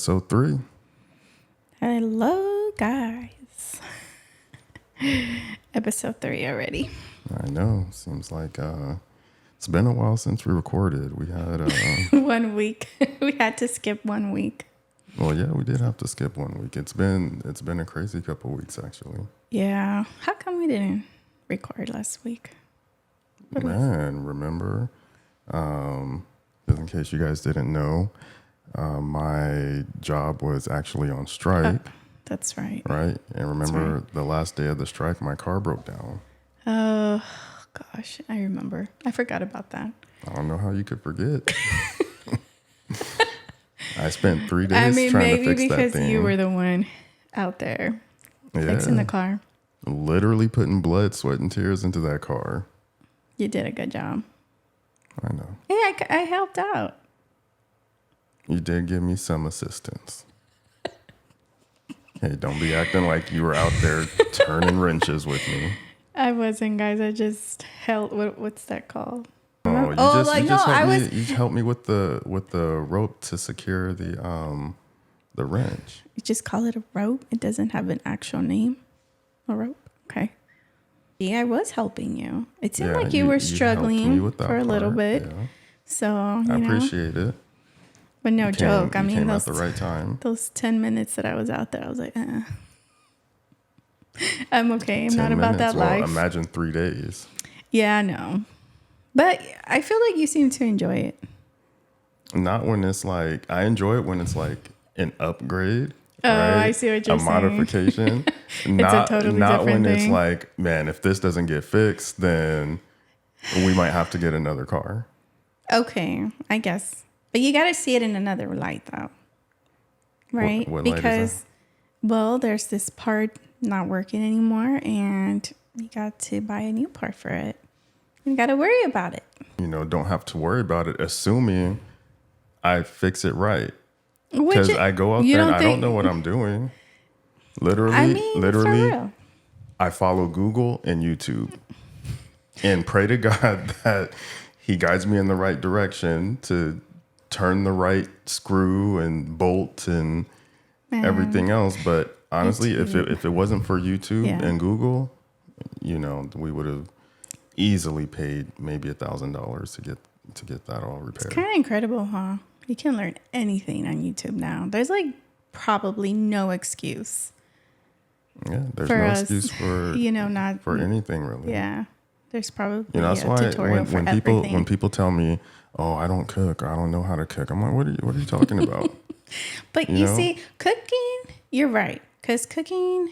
episode 3. Hello, guys. Episode 3 already. I know. Seems like it's been a while since we recorded. We had 1 week. We had to skip 1 week. well, yeah, we did have to skip 1 week. It's been a crazy couple weeks actually. Yeah. How come we didn't record last week? Remember? Just in case you guys didn't know, my job was actually on strike. That's right. Right? And remember the last day of the strike, my car broke down. Oh, gosh. I remember. I forgot about that. I don't know how you could forget. I spent 3 days trying to fix that thing. Maybe because you were the one out there fixing the car. Literally putting blood, sweat, and tears into that car. You did a good job. I know. Yeah, I helped out. You did give me some assistance. Hey, don't be acting like you were out there turning wrenches with me. I wasn't, guys. I just held. What's that called? You helped me with the rope to secure the wrench. You just call it a rope. It doesn't have an actual name. A rope. Okay. Yeah, I was helping you. It seemed like you were struggling for a little bit. Yeah. So I appreciate it. But no joke. I mean, came at the right time. Those 10 minutes that I was out there, I was like, I'm okay. I'm not about that life. Imagine 3 days. Yeah, I know. But I feel like you seem to enjoy it. Not when it's like, I enjoy it when it's like an upgrade. Oh, right? I see what you're saying. A modification. Not a totally not different when thing. It's like, man, if this doesn't get fixed, then we might have to get another car. Okay, I guess. But you got to see it in another light, though. Right? What light is that? Well, there's this part not working anymore, and you got to buy a new part for it. You got to worry about it. Don't have to worry about it, assuming I fix it right. Because I go out there and I don't know what I'm doing. Literally, for real. I follow Google and YouTube and pray to God that he guides me in the right direction to turn the right screw and bolt and everything else. But honestly, if it wasn't for YouTube and Google, we would have easily paid maybe $1,000 to get that all repaired. It's kind of incredible, huh? You can learn anything on YouTube now. There's like probably no excuse. Yeah, there's no excuse for not for anything really. Yeah, there's probably that's why tutorial for everything. when people tell me, "Oh, I don't cook. I don't know how to cook," I'm like, "What are you talking about?" But you see, cooking. You're right, because cooking.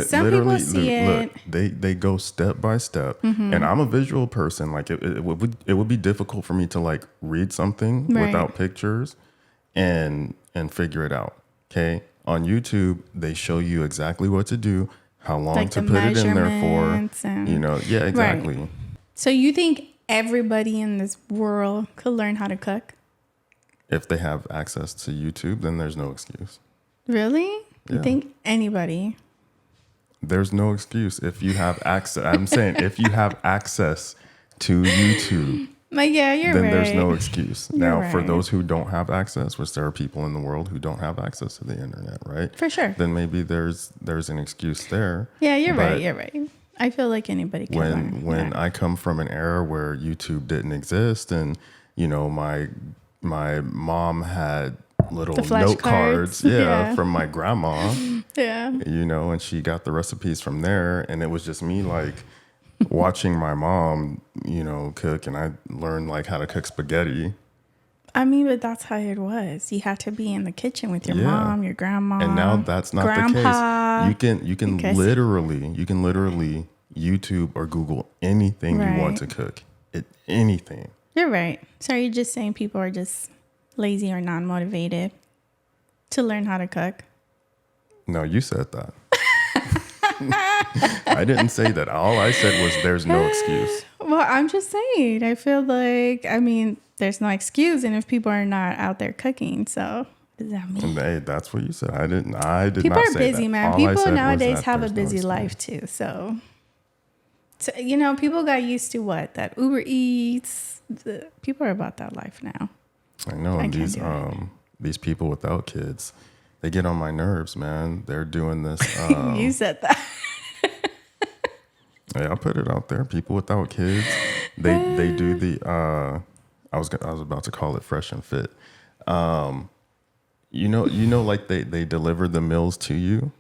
Some people see it. Look, they go step by step, and I'm a visual person. Like it would be difficult for me to like read something without pictures, and figure it out. Okay, on YouTube they show you exactly what to do, how long like to put it in there for. Yeah, exactly. Right. So you think everybody in this world could learn how to cook? If they have access to YouTube, then there's no excuse. Really? Yeah. You think anybody? There's no excuse if you have access. I'm saying if you have access to YouTube, you're then right. there's no excuse. Now, right. for those who don't have access, which there are people in the world who don't have access to the internet, right? For sure. Then maybe there's an excuse there. Yeah, you're right. You're right. I feel like anybody can learn. When I come from an era where YouTube didn't exist, and my mom had little note cards from my grandma and she got the recipes from there, and it was just me like watching my mom cook, and I learned like how to cook spaghetti. But that's how it was. You had to be in the kitchen with your mom, your grandma, and now that's not the case. You can literally YouTube or Google anything you want to cook. Anything. You're right. So are you just saying people are just lazy or non-motivated to learn how to cook? No, you said that. I didn't say that. All I said was there's no excuse. Well, I'm just saying. I feel like, there's no excuse, and if people are not out there cooking, so what does that mean? Hey, that's what you said. I did people not say that. People are busy, man. All people nowadays have a busy life too. So people got used to what? That Uber Eats. People are about that life now. I know. And these these people without kids, they get on my nerves, man. They're doing this. You said that. Yeah, I'll put it out there. People without kids, they do the. I was about to call it fresh and fit. Like they deliver the meals to you.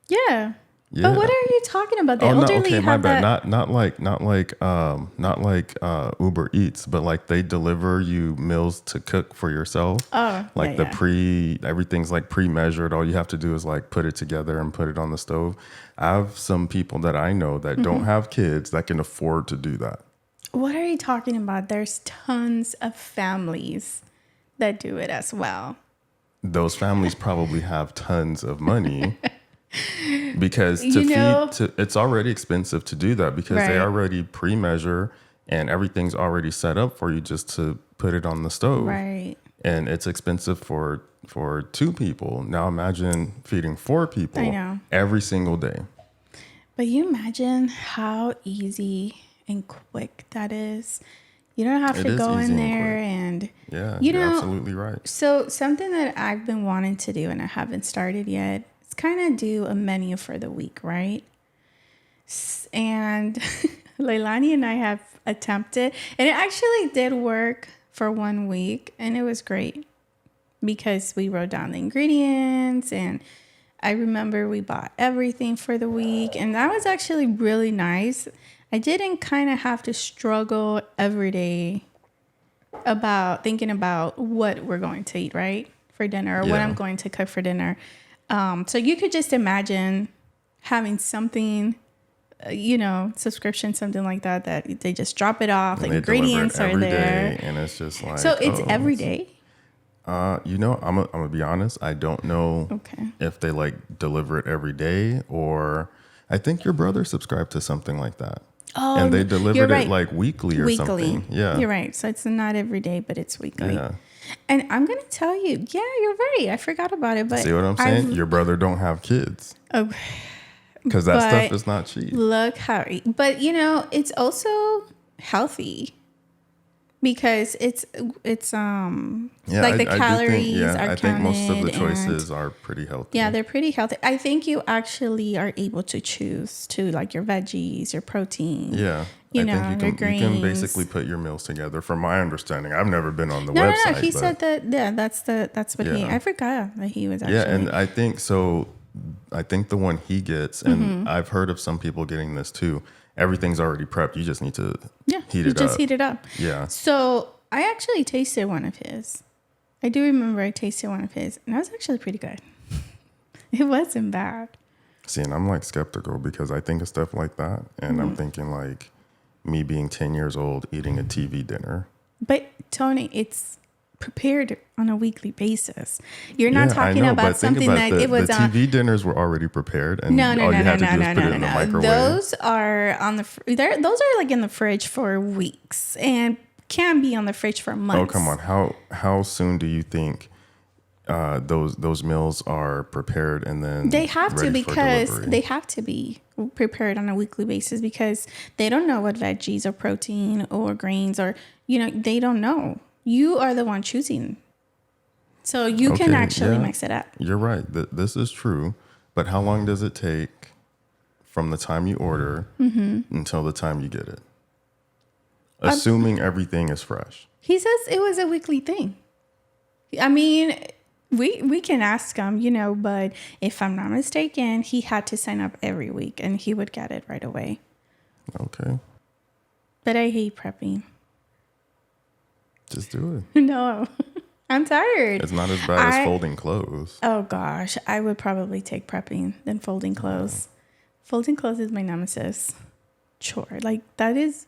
Yeah. Yeah. But what are you talking about? The elderly my bad. Not like Uber Eats, but like they deliver you meals to cook for yourself. Oh, like everything's like pre-measured. All you have to do is like put it together and put it on the stove. I have some people that I know that don't have kids that can afford to do that. What are you talking about? There's tons of families that do it as well. Those families probably have tons of money. Because it's already expensive to do that because they already pre-measure and everything's already set up for you just to put it on the stove. Right. And it's expensive for 2 people. Now imagine feeding 4 people every single day. But you imagine how easy and quick that is. You don't have to go in there and you're absolutely right. So something that I've been wanting to do and I haven't started yet, kind of do a menu for the week, right? And Leilani and I have attempted, and it actually did work for 1 week, and it was great because we wrote down the ingredients, and I remember we bought everything for the week, and that was actually really nice. I didn't kind of have to struggle every day about thinking about what we're going to eat, right, for dinner, or what I'm going to cook for dinner. So you could just imagine having something, subscription, something like that they just drop it off. The ingredients are there. And it's just like. So it's every day? I'm going to be honest. I don't know if they like deliver it every day or I think your brother subscribed to something like that. Oh, and they delivered it like weekly or something. Yeah. You're right. So it's not every day, but it's weekly. Yeah. And I'm going to tell you, you're right. I forgot about it. But see what I'm saying? Your brother don't have kids. Okay. Because that stuff is not cheap. Look how, but it's also healthy because it's like the calories are counted. I think most of the choices are pretty healthy. Yeah, they're pretty healthy. I think you actually are able to choose to like your veggies, your protein. Yeah. Your You grains. can basically put your meals together. From my understanding, I've never been on the website. No. He said that. Yeah, that's what he. I forgot that he was actually. Yeah, and I think so. I think the one he gets, and I've heard of some people getting this too. Everything's already prepped. You just need to heat it up. Yeah. So I actually tasted one of his. I do remember I tasted one of his, and that was actually pretty good. It wasn't bad. See, and I'm like skeptical because I think of stuff like that, and I'm thinking like. Me being 10 years old eating a TV dinner. But Tony, it's prepared on a weekly basis. You're not talking about something that it was the TV dinners were already prepared and all you had to do is put it in the microwave. Those are on those are like in the fridge for weeks and can be on the fridge for months. Oh, come on. How soon do you think those meals are prepared and then they have to because they have to be prepared on a weekly basis because they don't know what veggies or protein or grains or they don't know. You are the one choosing, so you can actually mix it up. You're right. This is true, but how long does it take from the time you order until the time you get it? Assuming everything is fresh. He says it was a weekly thing. I mean. We can ask him, but if I'm not mistaken, he had to sign up every week and he would get it right away. Okay. But I hate prepping. Just do it. No, I'm tired. It's not as bad as folding clothes. Oh gosh, I would probably take prepping than folding clothes. Folding clothes is my nemesis chore. Like that is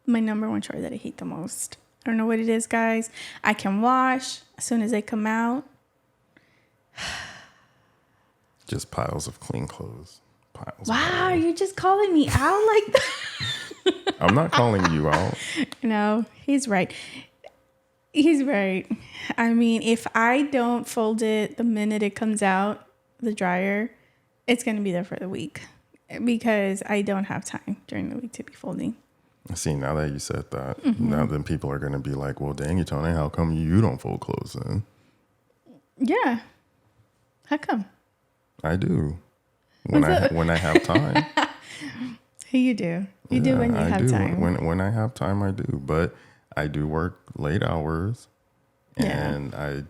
my number one chore that I hate the most. I don't know what it is, guys. I can wash as soon as they come out. Just piles of clean clothes. Wow, you're just calling me out like that? I'm not calling you out. No, he's right. He's right. I mean, if I don't fold it the minute it comes out the dryer, it's going to be there for the week because I don't have time during the week to be folding. See, now that you said that, now then people are going to be like, well, dang it, Tony, how come you don't fold clothes then? Yeah. How come? I do. When I have time. You do. You do when you have time. When I have time, I do. But I do work late hours, and I,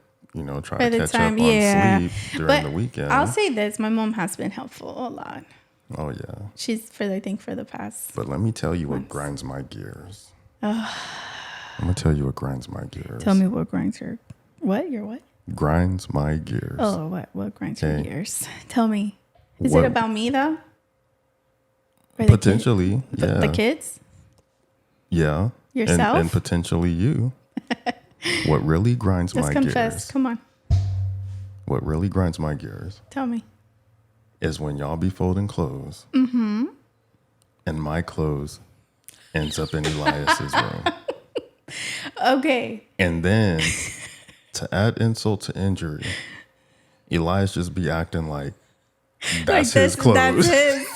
try to catch up on sleep during the weekend. I'll say this: my mom has been helpful a lot. Oh yeah. She's for the past. But let me tell you what grinds my gears. I'm gonna tell you what grinds my gears. Tell me what grinds your what? Grinds my gears. Oh, what grinds your gears? Tell me. Is it about me though? Or potentially, yeah. The kids? Yeah. Yourself? And potentially you. What really grinds my gears? Confess. Come on. What really grinds my gears? Tell me. Is when y'all be folding clothes. Mm-hmm. And my clothes ends up in Elias's room. Okay. And then, to add insult to injury, Elias just be acting like that's his clothes. That's his.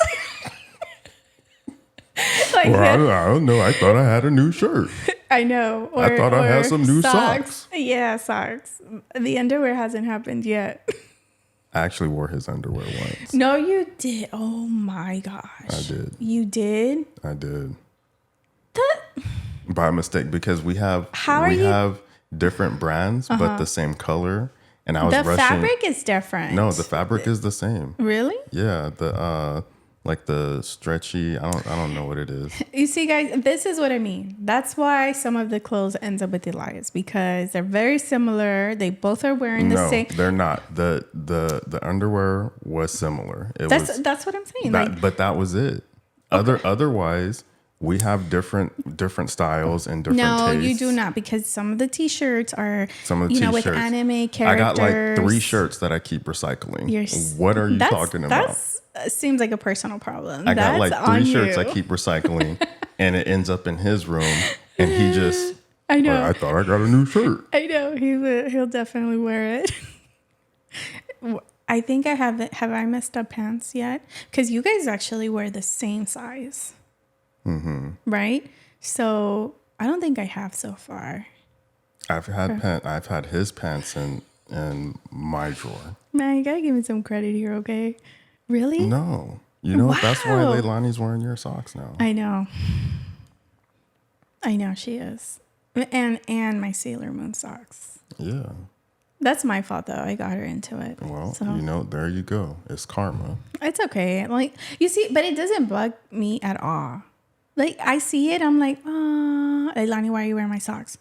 Well, I don't know. I thought I had a new shirt. I know. I thought I had some new socks. Yeah, socks. The underwear hasn't happened yet. I actually wore his underwear once. No, you did. Oh my gosh. I did. You did? I did. By mistake, because we have different brands, but the same color. And I was rushing. The fabric is different. No, the fabric is the same. Really? Yeah. Like the stretchy, I don't know what it is. You see, guys, this is what I mean. That's why some of the clothes ends up with Elias, because they're very similar. They both are wearing the same. No, they're not. The underwear was similar. That's what I'm saying. But that was it. Okay. Otherwise, we have different styles and different tastes. No, you do not, because some of the t-shirts are, with anime characters. I got like 3 shirts that I keep recycling. What are you talking about? That seems like a personal problem. I got like 3 shirts I keep recycling, and it ends up in his room, and he just. I know. I thought I got a new shirt. I know he'll definitely wear it. I think I haven't. Have I messed up pants yet? Because you guys actually wear the same size. Mm-hmm. Right? So I don't think I have so far. I've had his pants in my drawer. Man, you gotta give me some credit here, okay? Really? No. You know, that's why Leilani's wearing your socks now. I know she is. And my Sailor Moon socks. Yeah. That's my fault, though. I got her into it. Well, there you go. It's karma. It's okay. Like, you see, but it doesn't bug me at all. Like, I see it, I'm like, Leilani, why are you wearing my socks?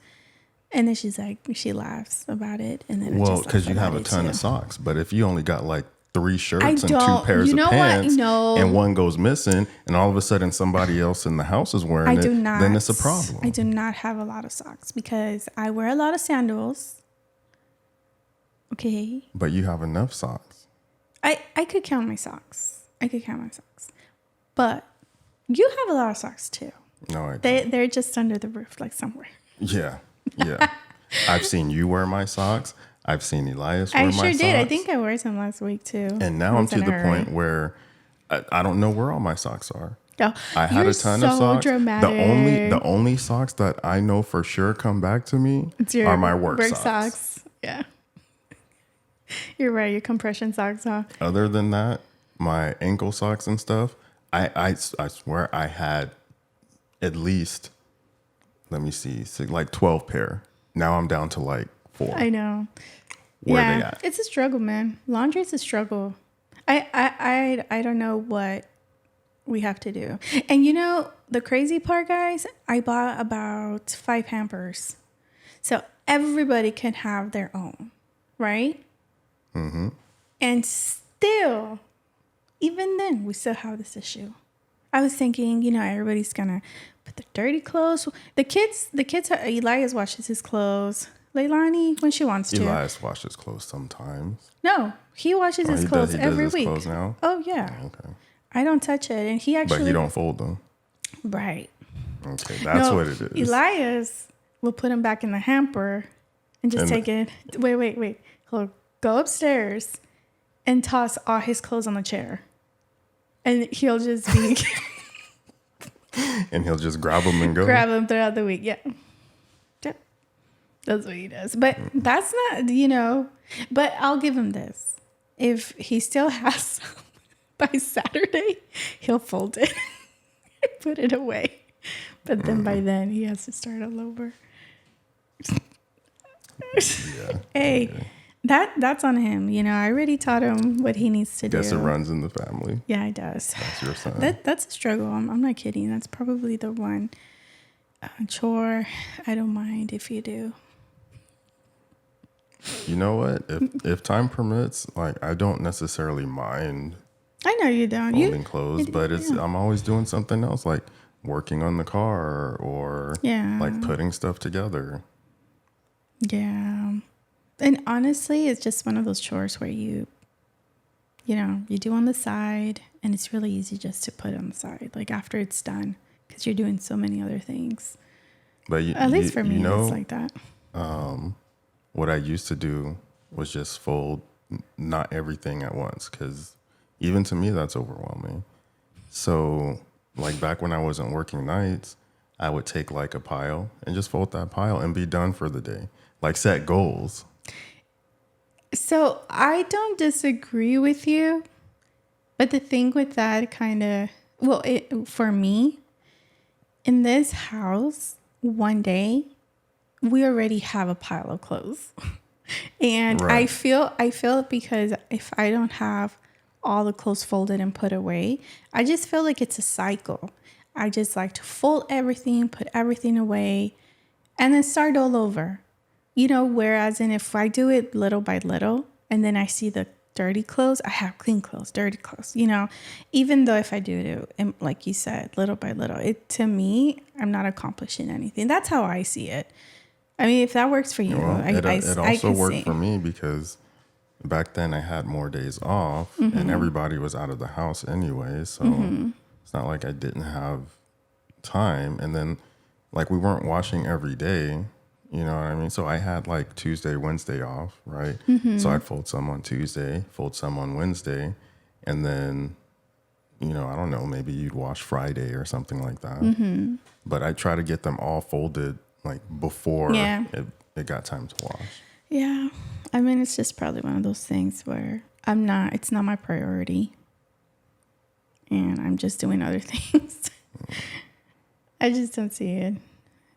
And then she's like, she laughs about it. And then because you have a ton of socks. But if you only got like 3 shirts and 2 pairs of pants, and one goes missing, and all of a sudden somebody else in the house is wearing then it's a problem. I do not have a lot of socks because I wear a lot of sandals. Okay. But you have enough socks. I could count my socks. But you have a lot of socks too. No, I don't. They're just under the roof, like somewhere. Yeah. I've seen you wear my socks. I've seen Elias wear my socks. I sure did. I think I wore some last week too. And now I'm to the point where I don't know where all my socks are. Oh, I had a ton of socks. Dramatic. The only socks that I know for sure come back to me are my work socks. Yeah. You're right. Your compression socks, huh? Other than that, my ankle socks and stuff, I swear I had at least, let me see, like 12 pair. Now I'm down to like 4. I know. Where are they at? It's a struggle, man. Laundry is a struggle. I don't know what we have to do. And the crazy part, guys, I bought about 5 hampers. So everybody can have their own, right? Mm-hmm. And still, even then, we still have this issue. I was thinking, everybody's gonna put the dirty clothes. The kids. Elias washes his clothes. Leilani, when she wants to. Elias washes clothes sometimes. No, he washes his clothes every week. Clothes now? Oh yeah. Oh, okay. I don't touch it, and he actually. But you don't fold them. Right. Okay, that's what it is. Elias will put them back in the hamper and just take it. Wait. He'll go upstairs and toss all his clothes on the chair. And he'll just be... and he'll just grab them and go? Grab them throughout the week, yeah. Yep. That's what he does. But that's not, but I'll give him this. If he still has some by Saturday, he'll fold it and put it away. But then by then, he has to start all over. Yeah. Hey, Yeah. that's on him. I already taught him what he needs to do. Guess it runs in the family. Yeah, it does. That's your son. That's a struggle. I'm not kidding. That's probably the one chore I don't mind if you do. You know what? If time permits, like I don't necessarily mind I know you don't. folding clothes, but I'm always doing something else, like working on the car or like putting stuff together. Yeah. And honestly, it's just one of those chores where you do on the side, and it's really easy just to put on the side, like after it's done, because you're doing so many other things. But At least for me, it's like that. What I used to do was just fold not everything at once, because even to me, that's overwhelming. So like back when I wasn't working nights, I would take like a pile and just fold that pile and be done for the day. Like set goals. So I don't disagree with you, but the thing with that for me, in this house, one day, we already have a pile of clothes. And Right. I feel because if I don't have all the clothes folded and put away, I just feel like it's a cycle. I just like to fold everything, put everything away, and then start all over. Whereas if I do it little by little and then I see the dirty clothes, I have clean clothes, dirty clothes, even though if I do it, like you said, little by little, to me, I'm not accomplishing anything. That's how I see it. I mean, if that works for you, Well, it also can worked see. for me because back then I had more days off and everybody was out of the house anyway. So it's not like I didn't have time. And then like we weren't washing every day, you know what I mean? So I had like Tuesday, Wednesday off, right? So I'd fold some on Tuesday, fold some on Wednesday. And then, I don't know, maybe you'd wash Friday or something like that. But I try to get them all folded like before it got time to wash. Yeah. I mean, it's just probably one of those things where it's not my priority. And I'm just doing other things. I just don't see it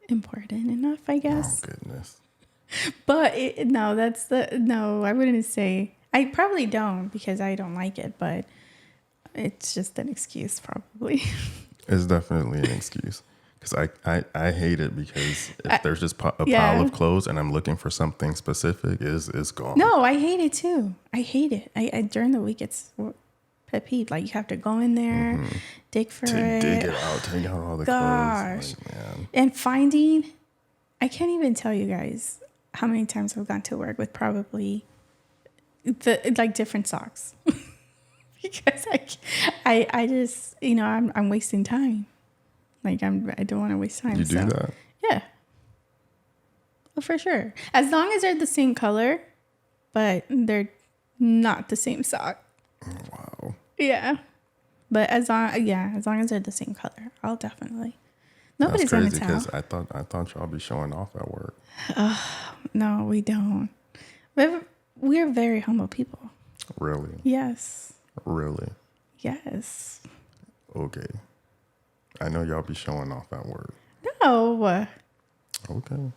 important enough, I guess. Oh, goodness. But I wouldn't say, I probably don't because I don't like it, but it's just an excuse probably. It's definitely an excuse. Because I hate it because if there's just a pile of clothes and I'm looking for something specific, it's gone. No, I hate it too. I hate it. I during the week, it's pet peeve. Like you have to go in there, dig for it. Dig it out, take out all the Gosh. clothes. Like, man. And finding, I can't even tell you guys how many times I've gone to work with probably different socks. Because I just, I'm wasting time. Like I don't want to waste time. You do that? Yeah. Well, for sure. As long as they're the same color, but they're not the same sock. Wow. Yeah. But as long as they're the same color, I'll definitely. Nobody's That's gonna crazy tell. because I thought y'all be showing off at work. No, we don't. We're very humble people. Really? Yes. Really? Yes. Okay. I know y'all be showing off at work. No. Okay.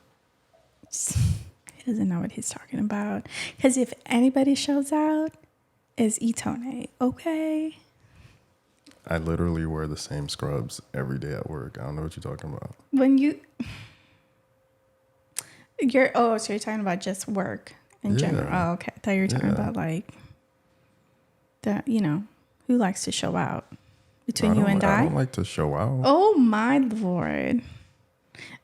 He doesn't know what he's talking about. Because if anybody shows out, it's Itone. Okay. I literally wear the same scrubs every day at work. I don't know what you're talking about. So you're talking about just work in general. Oh, okay. I thought you were talking about like the, who likes to show out between you and I? I don't like to show out. Oh my Lord.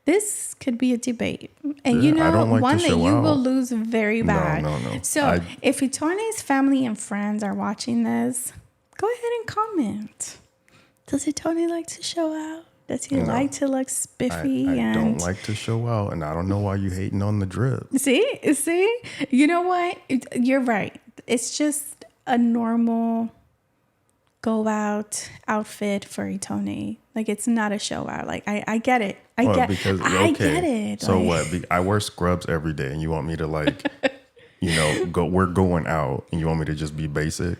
This could be a debate. And I don't like one to that show you will out. lose very bad. No. So if Itone's family and friends are watching this, go ahead and comment. Does Itone like to show out? Does he like to look spiffy? I don't like to show out, and I don't know why you hating on the drip. See? You know what? You're right. It's just a normal go out outfit for Itone. Like, it's not a show out. Like, I get it. I get it. So like, what? I wear scrubs every day, and you want me to like, we're going out, and you want me to just be basic?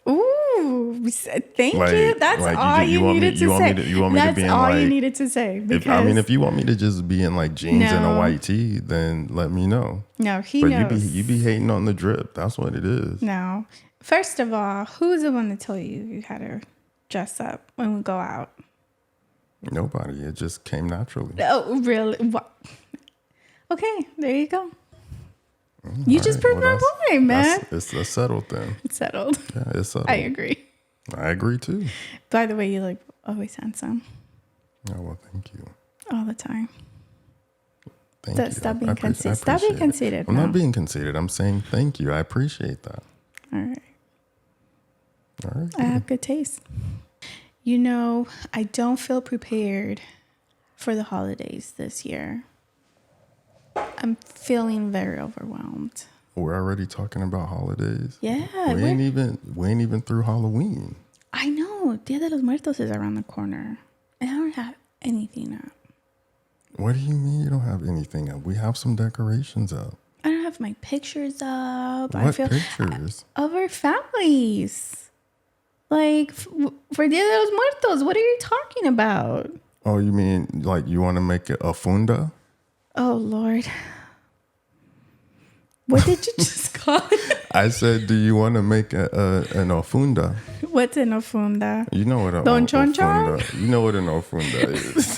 Ooh, thank you. That's like all you needed to say. You want me to be in That's all like, you needed to say. if you want me to just be in like jeans and a white tee, then let me know. No, he but knows. you be hating on the drip. That's what it is. No. First of all, who's the one to tell you had to dress up when we go out? Nobody. It just came naturally. Oh, really? What? Okay, there you go. You just proved my point, man. It's a settled thing. It's settled. Yeah, it's settled. I agree. I agree too. By the way, you look always handsome. Oh, well, thank you. All the time. Thank you. Stop being conceited. Stop being conceited. I'm not being conceited. I'm saying thank you. I appreciate that. All right. All right. I have good taste. I don't feel prepared for the holidays this year. I'm feeling very overwhelmed. We're already talking about holidays. Yeah. We ain't even through Halloween. I know. Dia de los Muertos is around the corner. And I don't have anything up. What do you mean you don't have anything up? We have some decorations up. I don't have my pictures up. What pictures? Of our families. Like, for Dia de los Muertos, what are you talking about? Oh, you mean like you want to make it a funda? Oh, Lord. What did you just call it? I said, do you want to make an ofunda? What's an ofunda? You know what an Don Chon ofunda? Chon? You know what an ofunda is.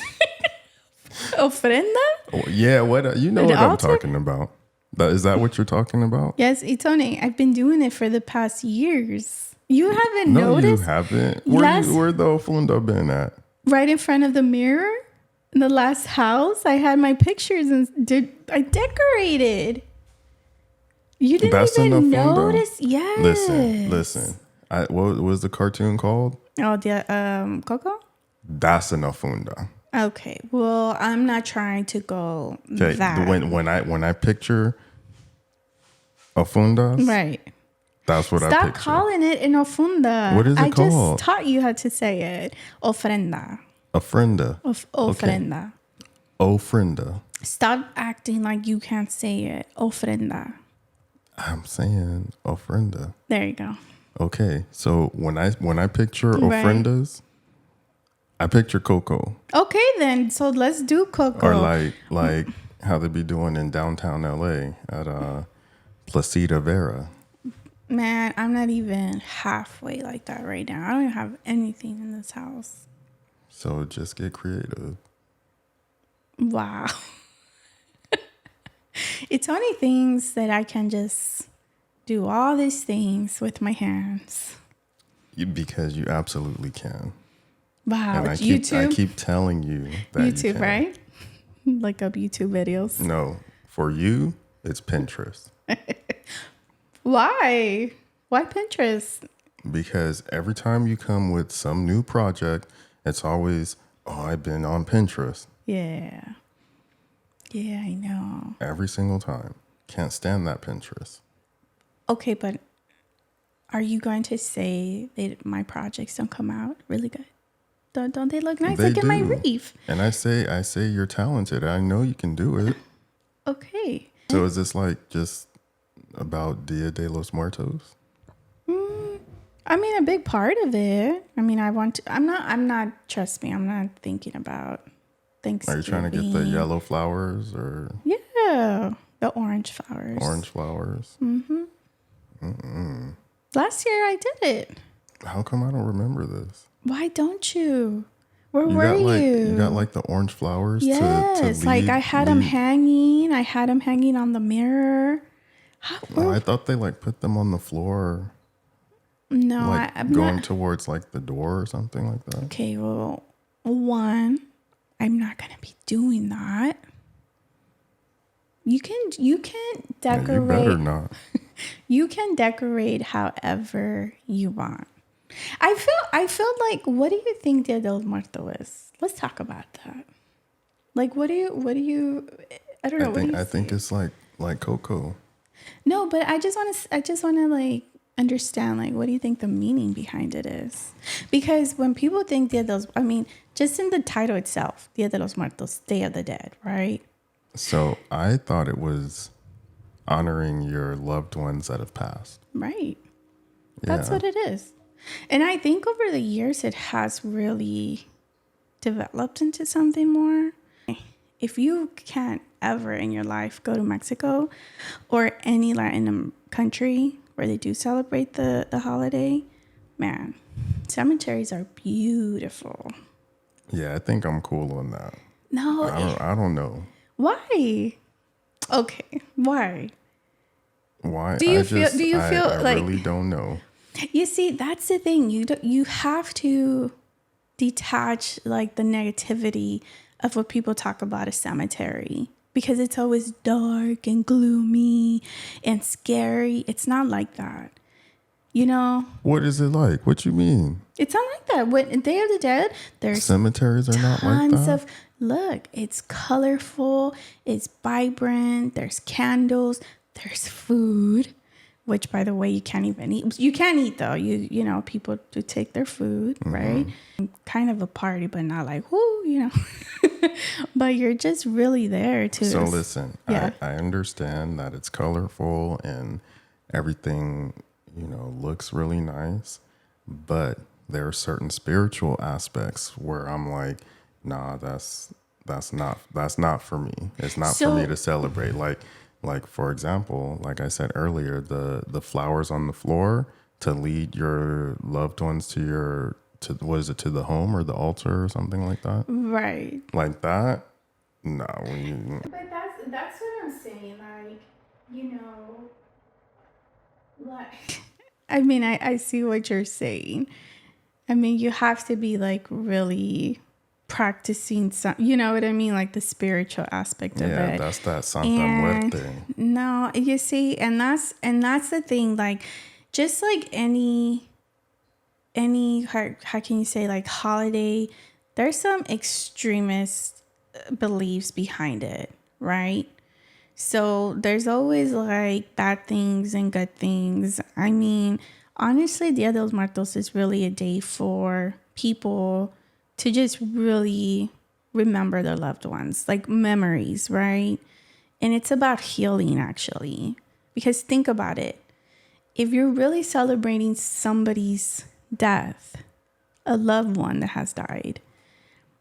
Ofrenda? Yeah, you know An what I'm altar? talking about. Is that what you're talking about? Yes, Itone. I've been doing it for the past years. You haven't No, noticed? you haven't. Where the ofunda been at? Right in front of the mirror in the last house, I had my pictures and I decorated. You didn't That's even enough funda. notice? Yes. Listen. What was the cartoon called? Oh, Coco? That's an ofunda. Okay. Well, I'm not trying to go Okay. that. When I picture ofundas, Right. that's what I Stop picture. calling it an ofunda. What is it I called? just taught you how to say it. Ofrenda. Ofrenda. Ofrenda. Ofrenda. Stop acting like you can't say it. Ofrenda. I'm saying ofrenda. There you go. Okay, so when I picture Right. ofrendas, I picture Coco, Okay, then. So let's do Coco. or like how they be doing in downtown LA at Placida Vera. Man, I'm not even halfway like that right now. I don't even have anything in this house. So just get creative. Wow. It's only things that I can just do all these things with my hands. Because you absolutely can. Wow. And I YouTube? keep telling you that you YouTube, can. right? Look up YouTube videos. No, for you, it's Pinterest. Why? Why Pinterest? Because every time you come with some new project, it's always, I've been on Pinterest. Yeah. Yeah, I know. Every single time. Can't stand that Pinterest. Okay, but are you going to say that my projects don't come out really good? Don't they look nice? They Look at my do. reef. And I say you're talented. I know you can do it. Okay. So is this like just about Dia de los Muertos? I mean, a big part of it. I mean, I'm not, trust me, I'm not thinking about Thanksgiving. Are you trying to get the yellow flowers or Yeah. The orange flowers. orange flowers? Last year I did it. How come I don't remember this? Why don't you? Where You were got like you? you got like the orange flowers Yes, to like lead, I had them lead- hanging. I had them hanging on the mirror. Oh, I thought they like put them on the floor, No, like I'm going not. towards like the door or something like that. Okay, well, one, I'm not gonna be doing that. You can Yeah, decorate. you better not. You can decorate however you want. I feel like, what do you think Dia de los Muertos is? Let's talk about that. Like, what do you? I don't know. I think it's like Coco. No, but I just want to like understand, like, what do you think the meaning behind it is? Because when people think Dia de los, I mean, just in the title itself, Dia de los Muertos, Day of the Dead, right? So I thought it was honoring your loved ones that have passed. Right. That's Yeah. what it is. And I think over the years, it has really developed into something more. If you can't ever in your life go to Mexico or any Latin country where they do celebrate the holiday, man, cemeteries are beautiful. Yeah, I think I'm cool on that. No, I don't know. why? Okay, why? Why? Do you I feel? just, Do you feel I like? really don't know. You see, that's the thing. You have to detach like the negativity of what people talk about a cemetery, because it's always dark and gloomy and scary. It's not like that. You know, What is it like? What you mean? it's not like that. When Day of the Dead, there's Cemeteries are not like tons that? of, look, it's colorful, it's vibrant, there's candles, there's food, which by the way, you can't even eat. You can't eat though. You know, people do take their food, right? Kind of a party, but not like, whoo, you know. But you're just really there to. So listen, Yeah. I understand that it's colorful and everything, you know, looks really nice, but there are certain spiritual aspects where I'm like, nah, that's not for me. It's not for me So- to celebrate. Like for example, like I said earlier, the flowers on the floor to lead your loved ones to what is it, to the home or the altar or something like that? Right. Like that? No, But that's what I'm saying. Like, you know, like, I mean, I see what you're saying. I mean, you have to be like really practicing some, you know what I mean? Like the spiritual aspect of yeah, it. that's that Santa And Muerte. no, you see, and that's the thing. Like, just like any how can you say, like, holiday, there's some extremist beliefs behind it, right? So there's always like bad things and good things. I mean, honestly, Dia de los Muertos is really a day for people to just really remember their loved ones, like memories, right? And it's about healing, actually. Because think about it. If you're really celebrating somebody's death, a loved one that has died,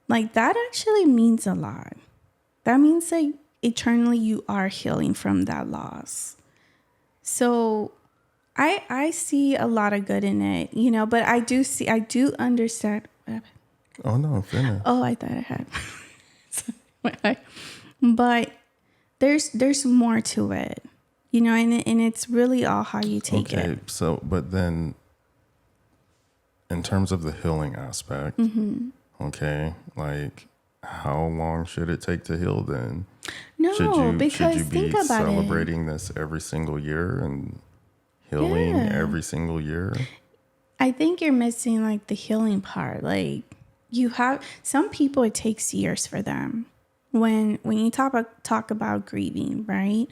like, that actually means a lot. That means like eternally you are healing from that loss. So I see a lot of good in it, you know, but I do understand. Oh no, finish. Oh, I thought I had. But there's more to it, you know, and it's really all how you take Okay, it. so but then in terms of the healing aspect, okay, like how long should it take to heal then? No, because should you be think about celebrating this every single year and healing Yeah. every single year? I think you're missing like the healing part. Like, you have some people, it takes years for them. When you talk about grieving, right?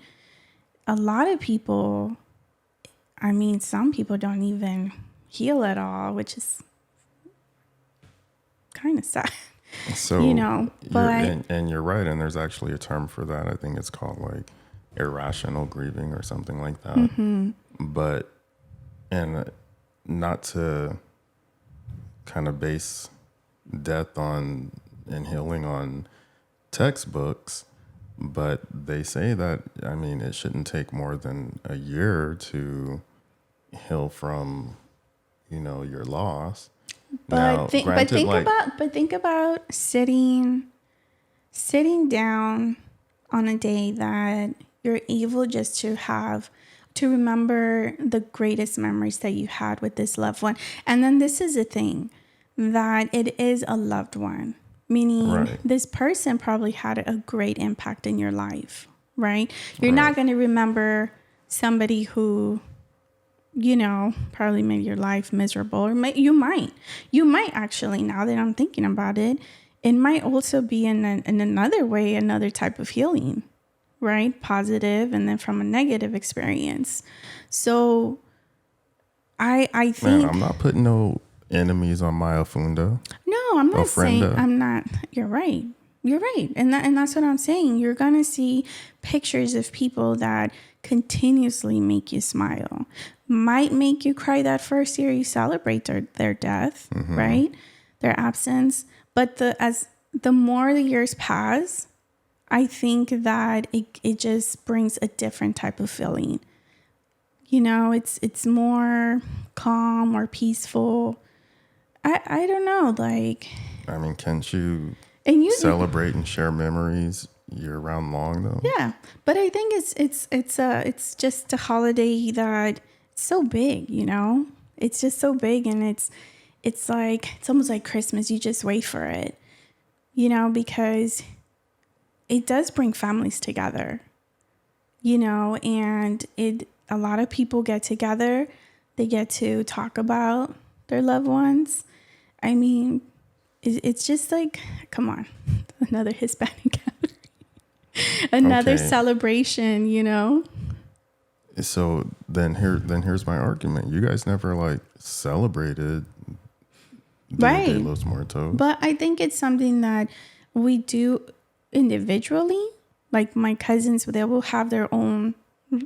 A lot of people, I mean, some people don't even heal at all, which is kind of sad. So You know, but and you're right, and there's actually a term for that. I think it's called like irrational grieving or something like that. Mm-hmm. But and not to kind of base death on and healing on textbooks, but they say that, I mean, it shouldn't take more than a year to heal from, you know, your loss. Now, granted, think about sitting down on a day that you're able just to remember the greatest memories that you had with this loved one. And then this is the thing, that it is a loved one, meaning Right. this person probably had a great impact in your life, right? You're Right. not going to remember somebody who, you know, probably made your life miserable, or you might actually, now that I'm thinking about it, it might also be in another way, another type of healing, right? Positive, and then from a negative experience. So I Man, think I'm not putting no enemies on my Afunda. no, I'm not saying Ofrenda. I'm not. You're right. You're right, and that's what I'm saying. You're gonna see pictures of people that continuously make you smile, might make you cry that first year you celebrate their death, right? Their absence, but the more the years pass, I think that it just brings a different type of feeling. You know, it's more calm or peaceful. I don't know, like, I mean, can't you and you celebrate and share memories year round long though? yeah, but I think it's just a holiday that it's so big, you know. It's just so big, and it's like it's almost like Christmas. You just wait for it, you know, because it does bring families together, you know, and a lot of people get together. They get to talk about their loved ones. I mean, it's just like, come on, another Hispanic gathering, another Okay. celebration, you know? So here's my argument. You guys never like celebrated Dia de Right. Los Muertos. But I think it's something that we do individually. Like my cousins, they will have their own,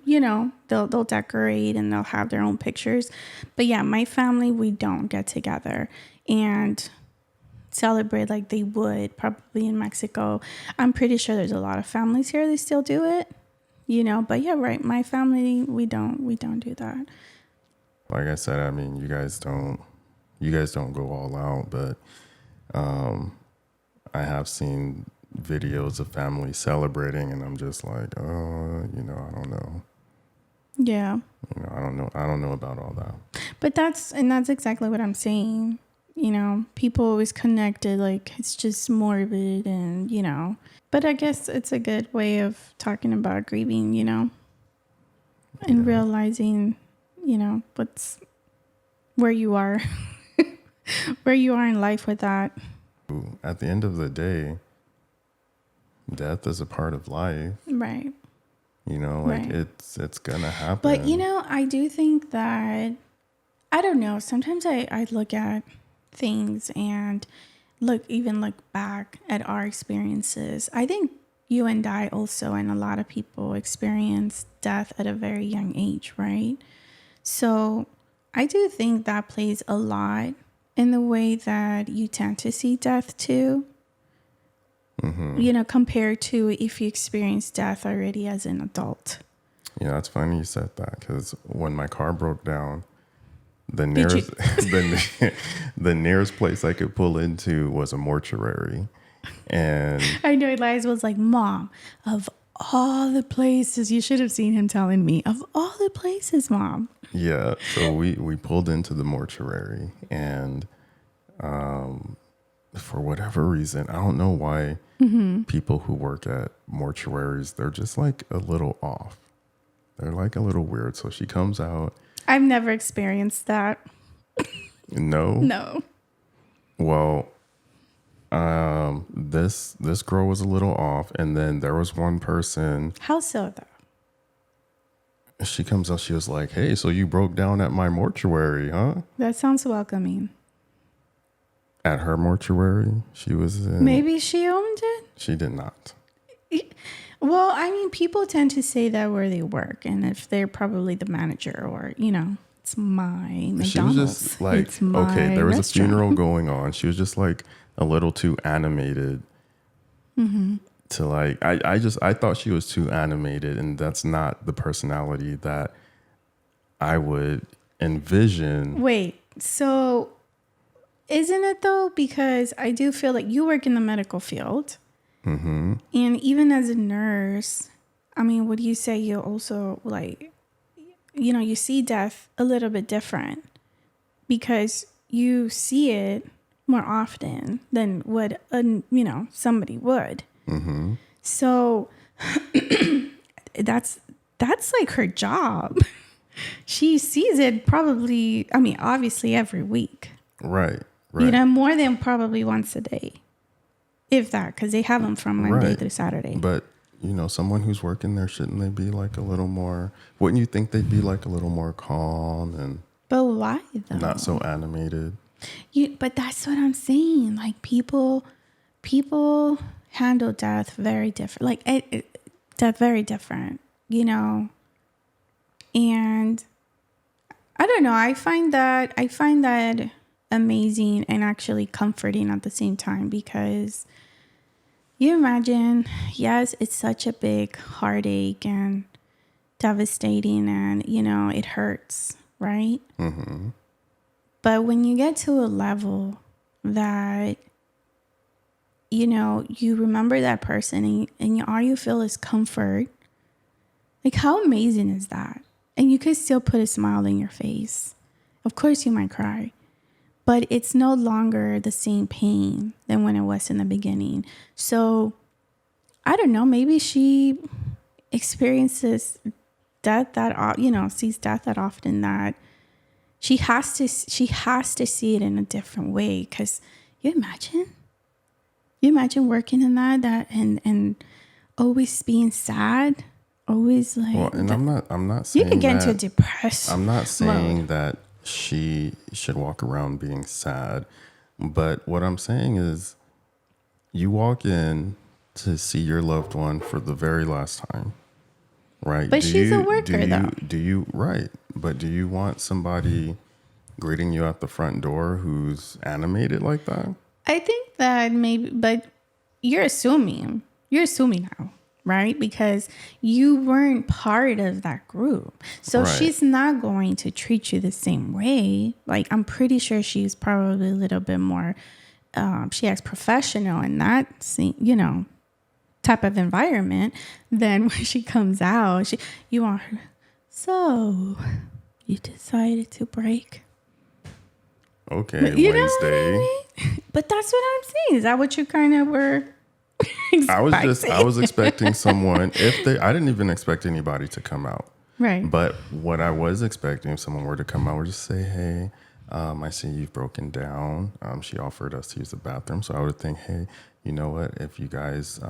you know, they'll decorate and they'll have their own pictures. But yeah, my family, we don't get together and celebrate like they would probably in Mexico. I'm pretty sure there's a lot of families here that still do it, you know. But yeah, right, my family, we don't do that. Like I said, I mean, you guys don't go all out, but I have seen videos of families celebrating, and I'm just like, oh, I don't know. Yeah. I don't know about all that. But that's exactly what I'm saying. You know, people always connected like it's just morbid and, you know. But I guess it's a good way of talking about grieving, you know, and realizing, you know, where you are, where you are in life with that. At the end of the day, death is a part of life. Right. You know, like Right. it's gonna happen. But, you know, I do think that, I don't know, sometimes I look at things and look back at our experiences. I think you and I also, and a lot of people experience death at a very young age, right? So I do think that plays a lot in the way that you tend to see death too. You know, compared to if you experience death already as an adult. Yeah, it's funny you said that because when my car broke down, the Did nearest the nearest place I could pull into was a mortuary, and I know Elias was like, Mom, of all the places, you should have seen him telling me, of all the places, Mom. yeah, so we pulled into the mortuary, and for whatever reason, I don't know why people who work at mortuaries, they're just like a little off. They're like a little weird. So she comes out. I've never experienced that. No. No. Well, this girl was a little off, and then there was one person. How so, though? She comes out. She was like, "Hey, so you broke down at my mortuary, huh?" That sounds welcoming. At her mortuary, she was in. Maybe she owned it? She did not. Well, I mean, people tend to say that where they work, and if they're probably the manager or, you know, it's my McDonald's. She was just like, It's my okay, there was restaurant. a funeral going on. She was just like a little too animated. To like, I thought she was too animated, and that's not the personality that I would envision. Wait, so isn't it though? Because I do feel like you work in the medical field. And even as a nurse, I mean, would you say you also like, you know, you see death a little bit different because you see it more often than what, you know, somebody would. So that's like her job. She sees it probably, I mean, obviously every week. Right. You know, more than probably once a day. If that, because they have them from Monday through Saturday. But, you know, someone who's working there, shouldn't they be like a little more, wouldn't you think they'd be like a little more calm and But why though? Not so animated. But that's what I'm saying. Like people handle death very different. Like death very different, you know. And I don't know. I find that amazing and actually comforting at the same time, because you imagine, yes, it's such a big heartache and devastating, and you know it hurts, right? Mm-hmm. But when you get to a level that, you know, you remember that person and all you feel is comfort, like how amazing is that? And you could still put a smile on your face. Of course you might cry, but it's no longer the same pain than when it was in the beginning. So I don't know, maybe she experiences death that, you know, sees death that often that she has to see it in a different way. Because you imagine working in that and always being sad, always like. Well, and I'm not saying you can get into that, a depressed. I'm not saying mode. that she should walk around being sad, but what I'm saying is, you walk in to see your loved one for the very last time, right? But she's a worker, though. Do you right? But do you want somebody greeting you at the front door who's animated like that? I think that maybe, but you're assuming now, right? Because you weren't part of that group. So Right. she's not going to treat you the same way. Like, I'm pretty sure she's probably a little bit more, she acts professional in that, you know, type of environment than when she comes out. You want her, so you decided to break. Okay, But you know Wednesday. what I mean? But that's what I'm saying. Is that what you kind of were expecting? I was expecting someone, I didn't even expect anybody to come out. Right. But what I was expecting, if someone were to come out, would just say, hey, I see you've broken down. She offered us to use the bathroom. So I would think, hey, you know what? If you guys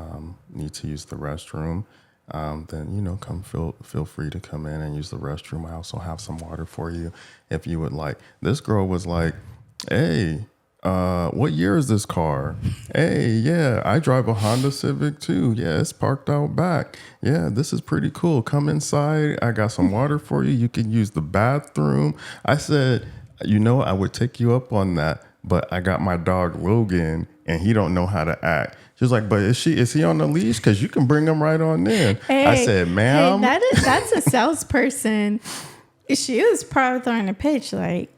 need to use the restroom, then, you know, feel free to come in and use the restroom. I also have some water for you if you would like. This girl was like, hey, what year is this car? Hey, yeah, I drive a Honda Civic too. Yeah, it's parked out back. Yeah, this is pretty cool. Come inside. I got some water for you. You can use the bathroom. I said, you know, I would take you up on that, but I got my dog Logan and he don't know how to act. She was like, but is he on the leash? Because you can bring him right on in. Hey, I said, ma'am. Hey, that's a salesperson. She was probably throwing a pitch, like,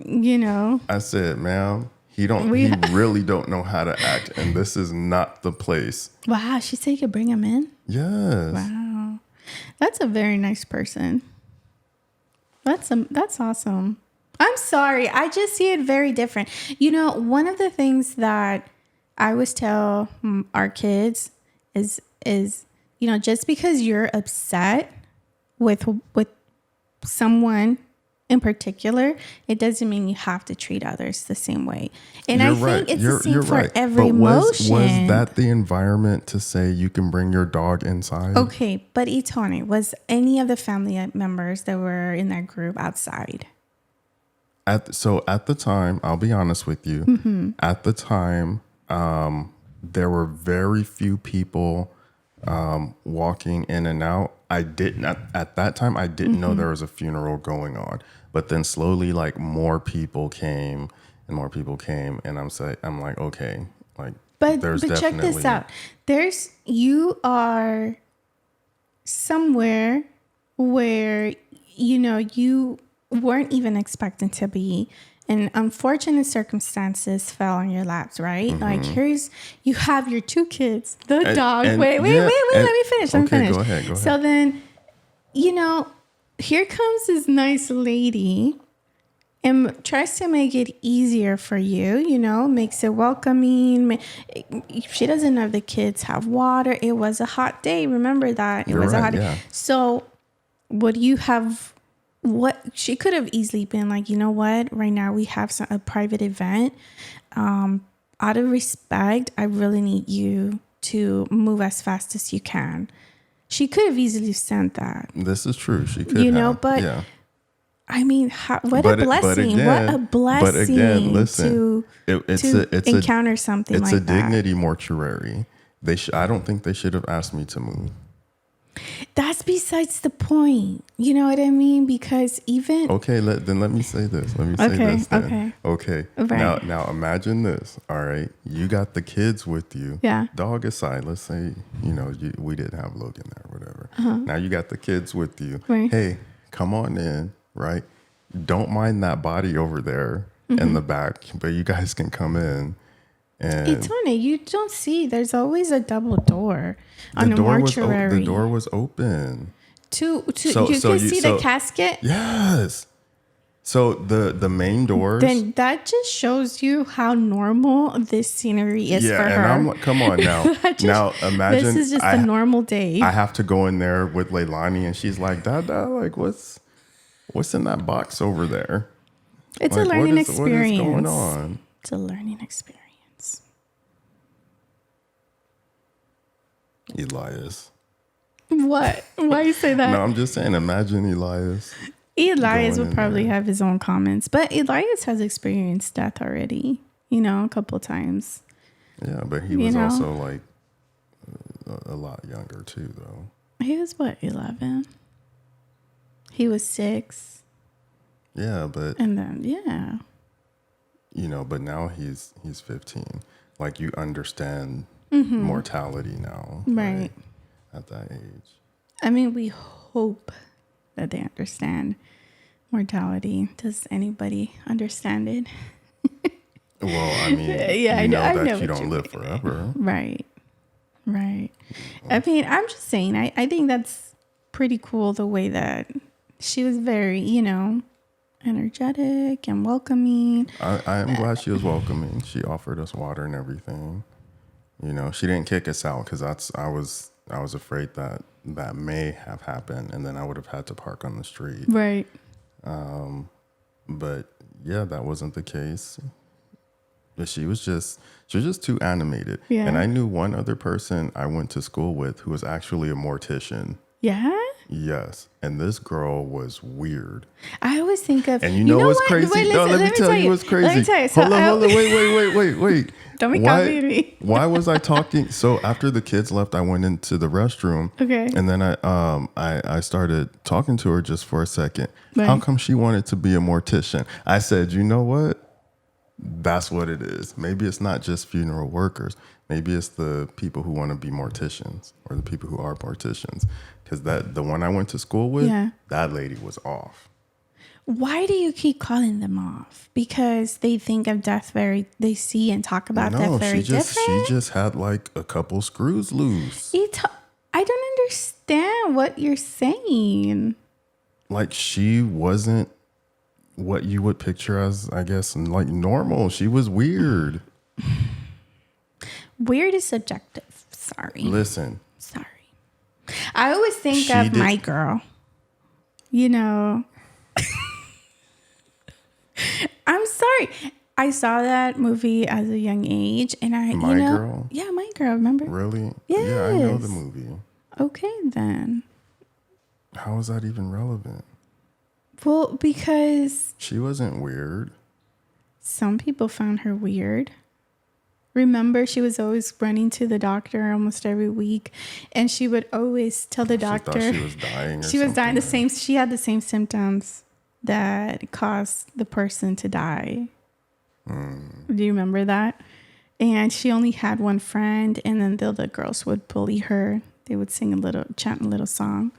you know. I said, ma'am, he really don't know how to act, and this is not the place. Wow, she said you could bring him in? Yes. Wow. That's a very nice person. That's awesome. I'm sorry. I just see it very different. You know, one of the things that I always tell our kids is, you know, just because you're upset with someone in particular, it doesn't mean you have to treat others the same way. And I think it's the same for every emotion. Was that the environment to say you can bring your dog inside? Okay, but Itone, was any of the family members that were in that group outside? At the time, I'll be honest with you. Mm-hmm. At the time, there were very few people walking in and out. At that time, I didn't know there was a funeral going on. But then slowly, like more people came, and I'm like, okay, like, but check this out. You are somewhere where, you know, you weren't even expecting to be, and unfortunate circumstances fell on your laps, right? Mm-hmm. Like you have your two kids, the dog. Wait, let me finish. Okay, go ahead. So then, you know, here comes this nice lady and tries to make it easier for you, you know, makes it welcoming. She doesn't know if the kids have water. It was a hot day. Remember that. It was a hot day. So would you have... What she could have easily been like, you know what, right now we have a private event. Out of respect, I really need you to move as fast as you can. She could have easily sent that. This is true. She could, you know, but I mean, what But a blessing! What a blessing listen, to it's encounter something it's like a that. dignity mortuary. I don't think they should have asked me to move. That's besides the point. You know what I mean? Because even Okay, then let me say this. Let me say Okay, this then. okay. Okay. Right. Now imagine this. All right. You got the kids with you. Yeah. Dog aside, let's say, we didn't have Logan there or whatever. Now you got the kids with you. Right. Hey, come on in, right? Don't mind that body over there in the back, but you guys can come in. And it's funny, you don't see. There's always a double door on a mortuary. the door was open. To So- you so can you- see so- the casket. Yes. So the main doors. Then that just shows you how normal this scenery is for her. And I'm like, come on now. Now imagine This is just a normal day. I have to go in there with Leilani and she's like, Dada, like what's in that box over there? It's Like, a learning what is experience. going on? It's a learning experience. Elias. What? Why you say that? No, I'm just saying, imagine Elias. Elias going would in probably there. have his own comments, but Elias has experienced death already, a couple times. Yeah, but he was also like a lot younger too, though. He was what, 11? He was 6. Yeah, but And then, yeah. but now he's 15. Like you understand mortality now. Right. At that age. I mean, we hope that they understand mortality. Does anybody understand it? Well, I mean, Yeah, you know I that know you what don't you live mean. forever. Right. I mean, I'm just saying, I think that's pretty cool the way that she was very, energetic and welcoming. I am glad she was welcoming. She offered us water and everything. She didn't kick us out because I was afraid that may have happened and then I would have had to park on the street. Right. But yeah, that wasn't the case. But she was just too animated. Yeah. And I knew one other person I went to school with who was actually a mortician. Yeah. Yes. And this girl was weird. I always think of, And you know what's crazy? Wait, No, listen, let me tell you what's crazy. Let me tell you. So Hold on. Wait. Don't be copying me. Why was I talking? So after the kids left, I went into the restroom. Okay. And then I started talking to her just for a second. Right. How come she wanted to be a mortician? I said, you know what? That's what it is. Maybe it's not just funeral workers. Maybe it's the people who want to be morticians or the people who are morticians. Because the one I went to school with, that lady was off. Why do you keep calling them off? Because they think of death they see and talk about death very different? She just had like a couple screws loose. I don't understand what you're saying. Like she wasn't what you would picture as, I guess, like normal. She was weird. Weird is subjective. Sorry. Listen. Sorry. I always think of my girl. I'm sorry. I saw that movie as a young age and Girl? Yeah, My Girl, remember? Really? Yes. Yeah, I know the movie. Okay, then. How is that even relevant? Well, because she wasn't weird. Some people found her weird. Remember, she was always running to the doctor almost every week, and she would always tell the doctor thought she was dying. She was dying She had the same symptoms that caused the person to die. Do you remember that? And she only had one friend, and then the other girls would bully her. They would chant a little song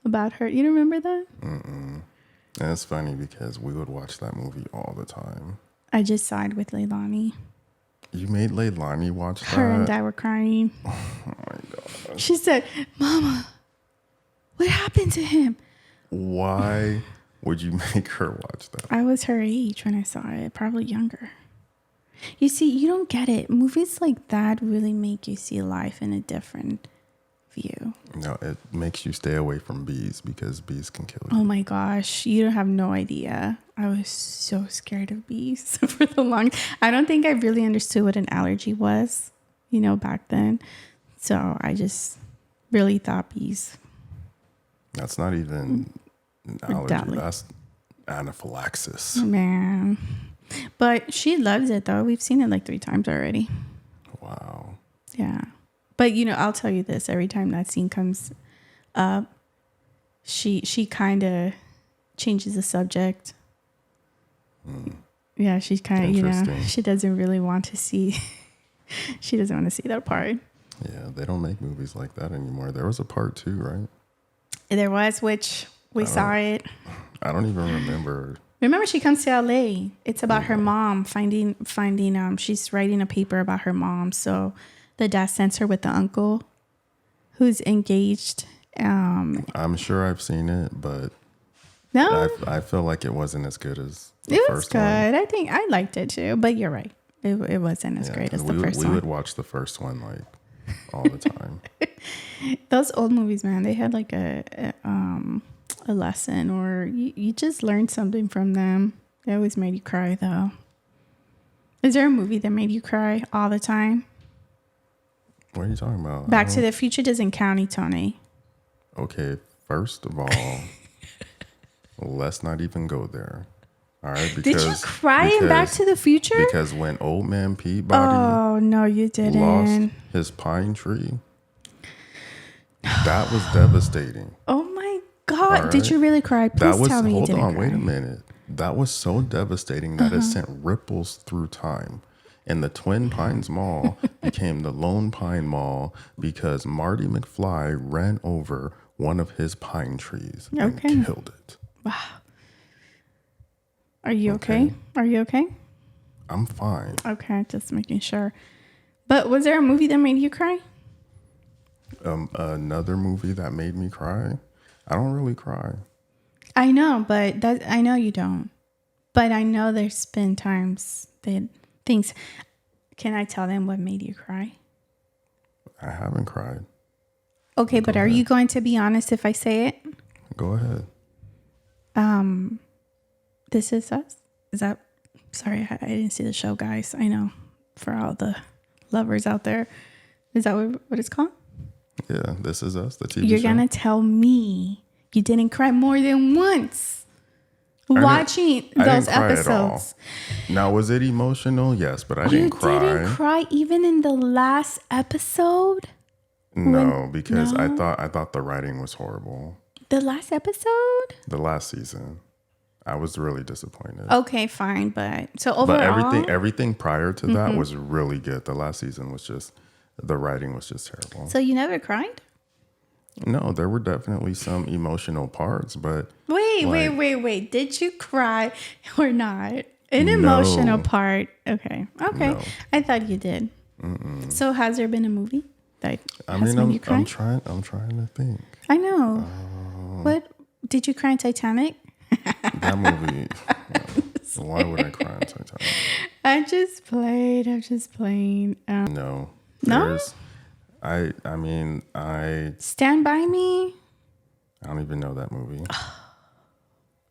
about her. You remember that? And it's funny because we would watch that movie all the time. I just side with Leilani. You made Leilani watch that? Her and Dad were crying. Oh my God. She said, Mama, what happened to him? Why would you make her watch that? I was her age when I saw it, probably younger. You see, you don't get it. Movies like that really make you see life in a different view. No, it makes you stay away from bees because bees can kill you. Oh my gosh, you don't have no idea. I was so scared of bees for the longest. I don't think I really understood what an allergy was, back then. So I just really thought bees. That's not even an allergy. Deadly. Anaphylaxis. Man. But she loves it though. We've seen it like 3 times already. Wow. Yeah. But I'll tell you this, every time that scene comes up, she kind of changes the subject. Yeah, she's kind of, she doesn't really want to see she doesn't want to see that part. Yeah, they don't make movies like that anymore. There was a part 2, right? There was, which we saw it. I don't even remember. Remember, she comes to LA. It's about her mom finding. She's writing a paper about her mom. So the dad sends her with the uncle, who's engaged. I'm sure I've seen it, but No, I feel like it wasn't as good as the it was first good. one. I think I liked it too. But you're right. It wasn't as great as the first one. We would watch the first one like all the time. Those old movies, man, they had like a lesson, or you just learned something from them. They always made you cry, though. Is there a movie that made you cry all the time? What are you talking about? Back to the Future doesn't count, Tony. Okay, first of all, let's not even go there. All right, did you cry in Back to the Future? Because when old man Peabody oh no, you didn't. lost his pine tree, that was devastating. Oh my God. Right? Did you really cry? Please tell me you didn't cry. Hold on, wait a minute. That was so devastating that it sent ripples through time. And the Twin Pines Mall became the Lone Pine Mall because Marty McFly ran over one of his pine trees and killed it. Wow. Are you okay? Are you okay? I'm fine. Okay, just making sure. But was there a movie that made you cry? Another movie that made me cry? I don't really cry. I know, but I know you don't. But I know there's been times that things. Can I tell them what made you cry? I haven't cried. Okay, but are you going to be honest if I say it? Go ahead. This Is Us? Is that... Sorry, I didn't see the show, guys. I know. For all the lovers out there. Is that what it's called? Yeah, This Is Us, the TV show. You're going to tell me you didn't cry more than once watching those episodes. Now, was it emotional? Yes, but I didn't cry. You didn't cry even in the last episode? No, because I thought the writing was horrible. The last episode? The last season. I was really disappointed. Okay, fine, but so overall, but everything prior to that was really good. The last season was just, the writing was just terrible. So you never cried? No, there were definitely some emotional parts, but wait. Did you cry or not? An emotional part. Okay. No. I thought you did. Mm-mm. So has there been a movie that has made you cry? I'm trying to think. I know. What did you cry in Titanic? That movie. Why would I cry in Titanic? I'm just playing. No. No? I mean, Stand By Me? I don't even know that movie.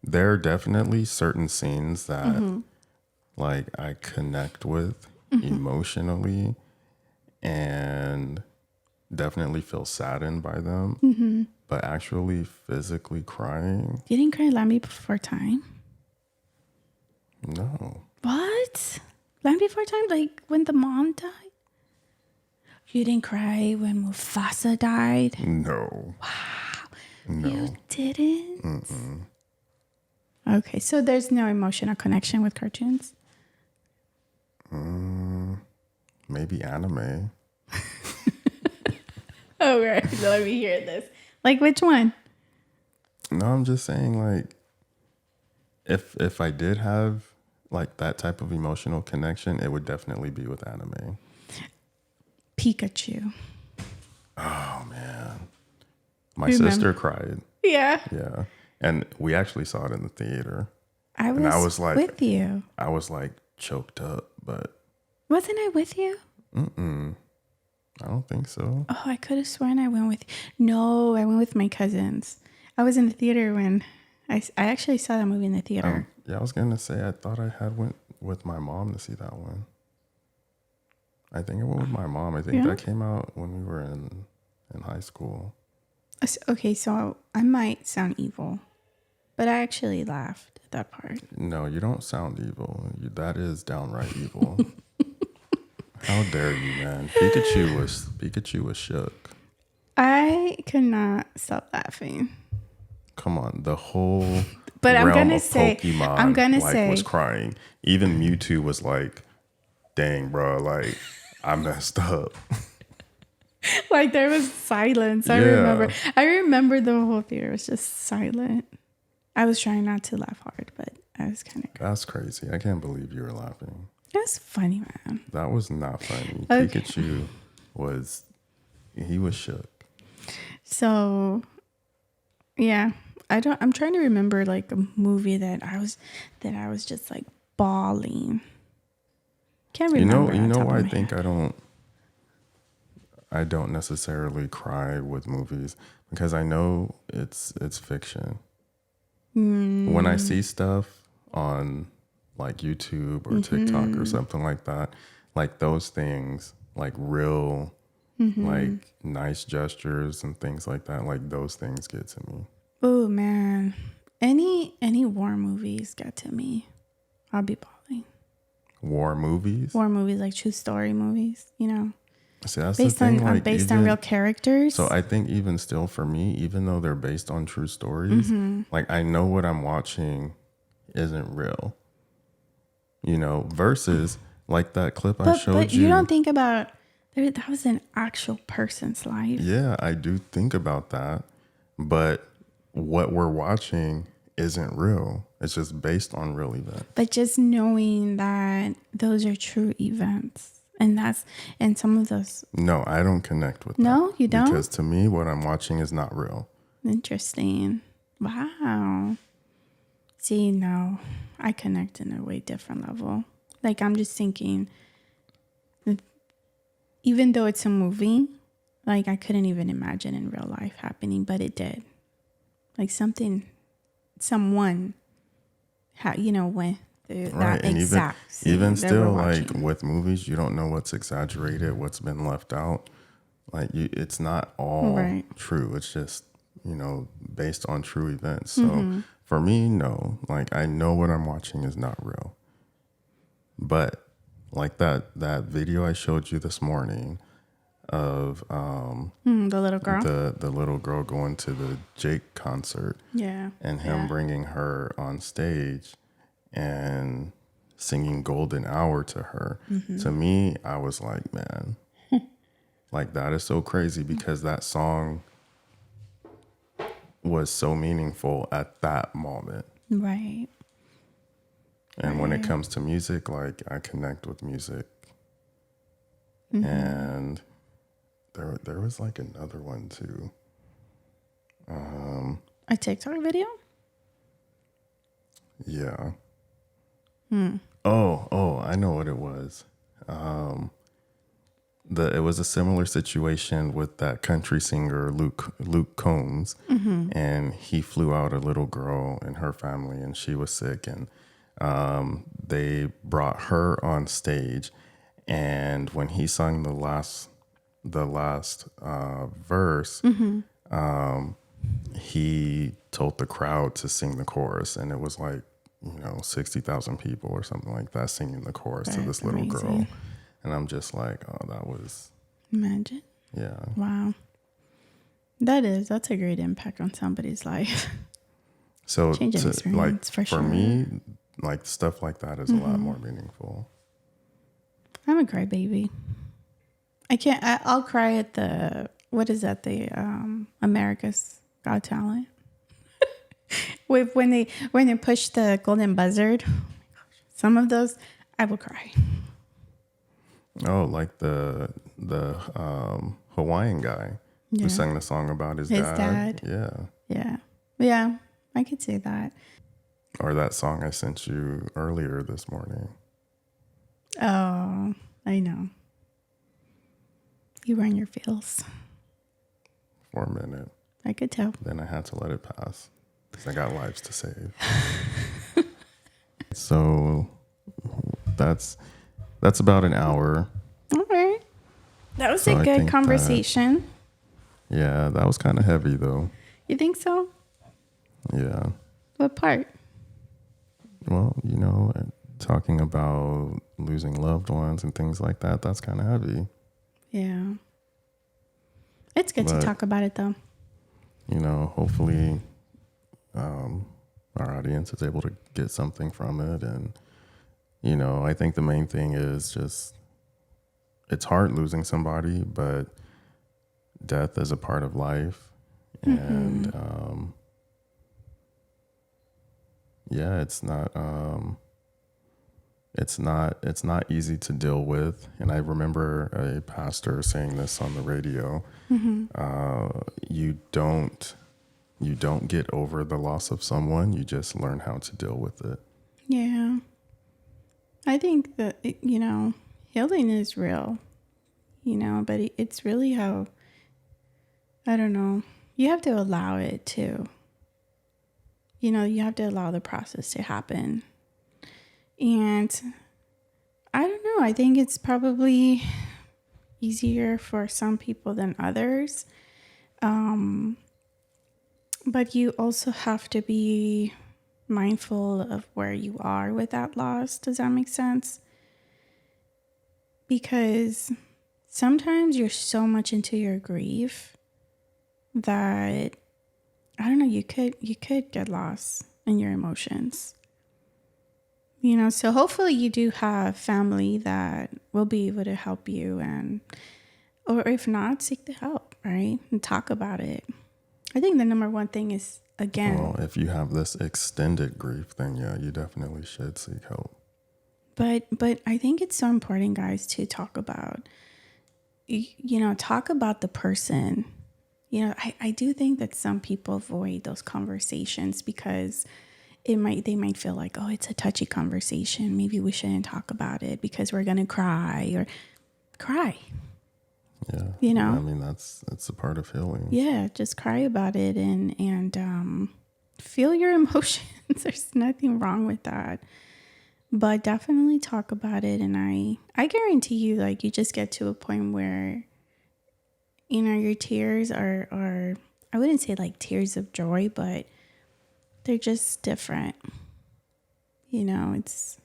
There are definitely certain scenes that like I connect with emotionally and definitely feel saddened by them. But actually physically crying. You didn't cry Land Before Time? No. What? Land Before Time? Like when the mom died? You didn't cry when Mufasa died? No. Wow. No. You didn't? Okay, so there's no emotional connection with cartoons? Maybe anime. All right, let me hear this. Like which one? No, I'm just saying, like, if I did have like that type of emotional connection, it would definitely be with anime. Pikachu. Oh man, my sister cried. Yeah. Yeah, and we actually saw it in the theater. I was like, with you. I was like choked up, but wasn't I with you? I don't think so. Oh, I could have sworn I went with you. No, I went with my cousins. I was in the theater when I actually saw that movie in the theater. Yeah, I was gonna say I thought I had went with my mom to see that one. I think I went with my mom. I think that came out when we were in high school. Okay, so I might sound evil. But I actually laughed at that part. No, you don't sound evil. That is downright evil. How dare you, man? Pikachu was shook. I could not stop laughing. Come on, the whole But I'm realm gonna of say, Pokemon I'm gonna like say, was crying. Even Mewtwo was like, "Dang, bro, like I messed up." like there was silence. I Yeah. remember the whole theater was just silent. I was trying not to laugh hard, but I was kind of. That's crazy. I can't believe you were laughing. It was funny, man. That was not funny. Okay. Pikachu was shook. So, yeah, I'm trying to remember like a movie that I was just like bawling. Can't remember. You know why I think I don't necessarily cry with movies, because I know it's fiction. When I see stuff on like YouTube or TikTok or something like that, like those things, like real, like nice gestures and things like that, like those things get to me. Oh man, any war movies got to me. I'll be bawling. War movies Like true story movies, you know. See, that's Based the thing, on like, based on real characters. So I think even still for me, even though they're based on true stories, like I know what I'm watching isn't real. You know, versus like that clip I showed you. But you don't think about that was an actual person's life. Yeah, I do think about that, but what we're watching isn't real. It's just based on real events. But just knowing that those are true events. And some of those. No, I don't connect with that. No, you don't? Because to me, what I'm watching is not real. Interesting. Wow. See, no, I connect in a way different level. Like, I'm just thinking, even though it's a movie, like, I couldn't even imagine in real life happening, but it did. Like, someone, when Right, that and exact scene even that still, we're like watching. with movies, you don't know what's exaggerated, what's been left out. Like it's not all Right. true. It's just based on true events. So for me, no, like I know what I'm watching is not real. But like that video I showed you this morning of The little girl. the little girl going to the Jake concert, Yeah. and him bringing her on stage and singing Golden Hour to her. To me, I was like, man, like that is so crazy, because that song was so meaningful at that moment. Right. And when it comes to music, like I connect with music. And there was like another one too. A TikTok video? Yeah. Oh, I know what it was. It was a similar situation with that country singer Luke Combs, and he flew out a little girl and her family, and she was sick, and they brought her on stage, and when he sung the last verse, he told the crowd to sing the chorus, and it was like 60,000 people or something like that singing the chorus to this little girl. And I'm just like, oh, that was... Imagine. Yeah. Wow. That's a great impact on somebody's life. So Change an experience, for sure. Me, like stuff like that is a lot more meaningful. I'm a crybaby. I'll cry at what is that? The America's Got Talent. when they push the golden buzzard. Oh my gosh. Some of those, I will cry. Oh, like the Hawaiian guy who sang the song about his dad. Yeah, I could say that. Or that song I sent you earlier this morning. Oh, I know. You run your feels. For a minute. I could tell. Then I had to let it pass because I got lives to save. So that's about an hour. All right. That was a good conversation. Yeah, that was kind of heavy though. You think so? Yeah. What part? Well, talking about losing loved ones and things like that, that's kind of heavy. Yeah. It's good to But, talk about it, though. Hopefully our audience is able to get something from it. And, I think the main thing is just, it's hard losing somebody, but death is a part of life. And, yeah, it's not easy to deal with. And I remember a pastor saying this on the radio. You don't get over the loss of someone, you just learn how to deal with it. Yeah. I think that, healing is real, but it's really how, I don't know, you have to allow it to, you have to allow the process to happen. And I don't know, I think it's probably easier for some people than others. But you also have to be mindful of where you are with that loss. Does that make sense? Because sometimes you're so much into your grief that, I don't know, you could get lost in your emotions. So hopefully you do have family that will be able to help you, or if not, seek the help, right? And talk about it. I think the number one thing is, again, Well, if you have this extended grief, then yeah, you definitely should seek help. But I think it's so important, guys, to talk about, talk about the person. I do think that some people avoid those conversations because they might feel like, oh, it's a touchy conversation. Maybe we shouldn't talk about it because we're going to cry. Yeah. I mean, that's a part of healing. Yeah. Just cry about it and feel your emotions. There's nothing wrong with that. But definitely talk about it. And I guarantee you, like, you just get to a point where, your tears are, I wouldn't say like tears of joy, but they're just different. It's,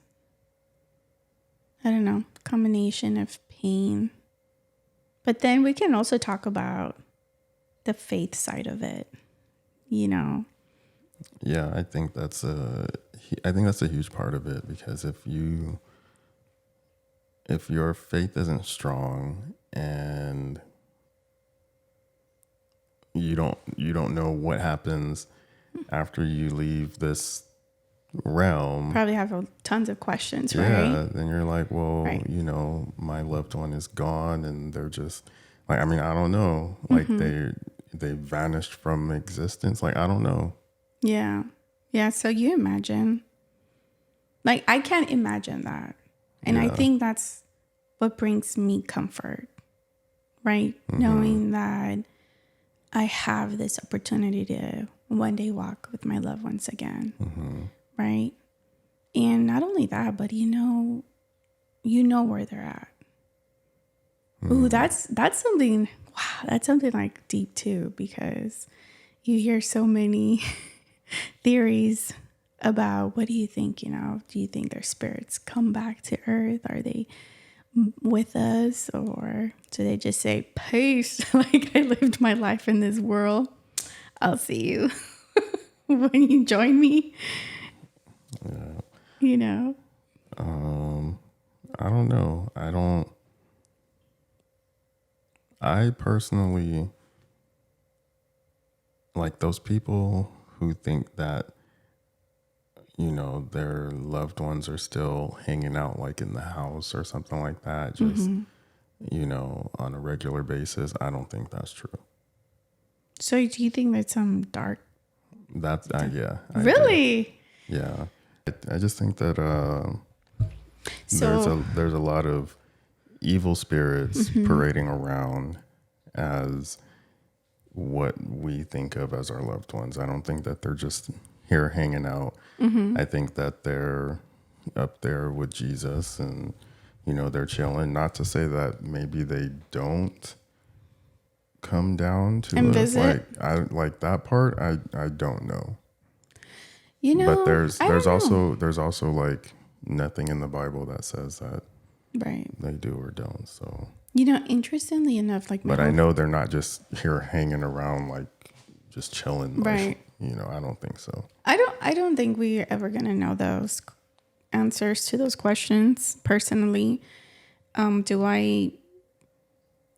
I don't know, combination of pain. But then we can also talk about the faith side of it, Yeah, I think that's a huge part of it, because if your faith isn't strong and you don't know what happens after you leave this realm, probably have tons of questions, yeah, right? then you're like, well, Right. my loved one is gone, and they're just like, I mean, I don't know, like they vanished from existence, like I don't know. Yeah. So you imagine, like, I can't imagine that. And I think that's what brings me comfort, right? Knowing that I have this opportunity to one day walk with my loved ones again, right? And not only that, but you know where they're at. Ooh, that's something. Wow, that's something like deep too, because you hear so many theories about, what do you think? Do you think their spirits come back to Earth? Are they with us, or do they just say, peace, like, I lived my life in this world, I'll see you when you join me? Yeah. I don't know. I personally, like, those people who think that their loved ones are still hanging out, like in the house or something like that, just on a regular basis. I don't think that's true. So do you think that's some dark? That's yeah. Really? Yeah. I just think that So there's a lot of evil spirits parading around as what we think of as our loved ones. I don't think that they're just here hanging out. I think that they're up there with Jesus, and they're chilling. Not to say that maybe they don't come down to and us. visit. Like that part, I don't know. You know, But I don't know. there's also like nothing in the Bible that says that Right. they do or don't. So, You know, interestingly enough, like my but I whole know they're not just here hanging around like just chilling. Like, right. I don't think so. I don't think we're ever gonna know those answers to those questions personally. Do I